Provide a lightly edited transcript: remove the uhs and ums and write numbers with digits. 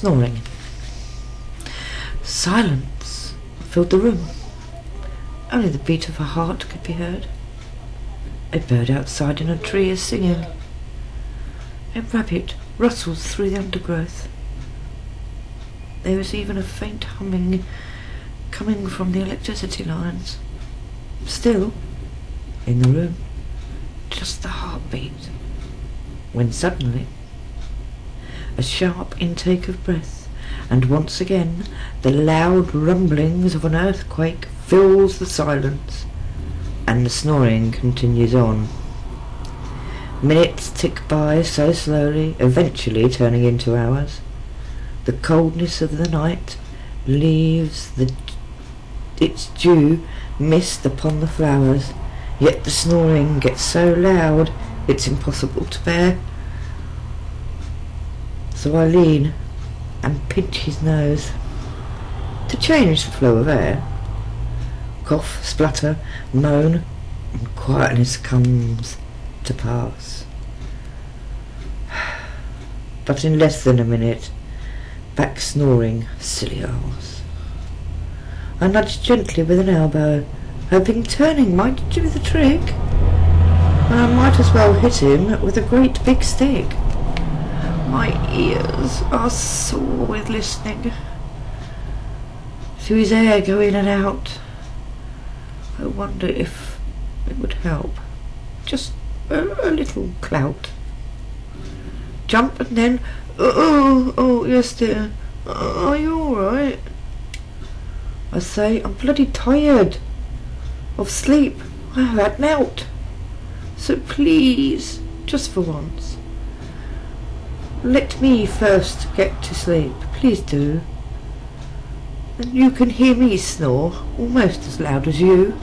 snoring. Silence filled the room. Only the beat of a heart could be heard. A bird outside in a tree is singing. A rabbit rustles through the undergrowth. There is even a faint humming coming from the electricity lines. Still, in the room, just the heartbeat. When suddenly, a sharp intake of breath, and once again the loud rumblings of an earthquake fills the silence, and the snoring continues on. Minutes tick by so slowly, eventually turning into hours. The coldness of the night leaves its dew mist upon the flowers, yet the snoring gets so loud it's impossible to bear. So I lean and pinch his nose to change the flow of air. Cough, splutter, moan, and quietness comes to pass. But in less than a minute, back snoring, silly owls. I nudged gently with an elbow, hoping turning might do the trick. I might as well hit him with a great big stick. My ears are sore with listening. Through his air go in and out. I wonder if it would help. Just a little clout. Jump and then, oh, yes dear. Are you alright? I say, I'm bloody tired of sleep. I have had out. So please, just for once, let me first get to sleep. Please do. Then you can hear me snore almost as loud as you.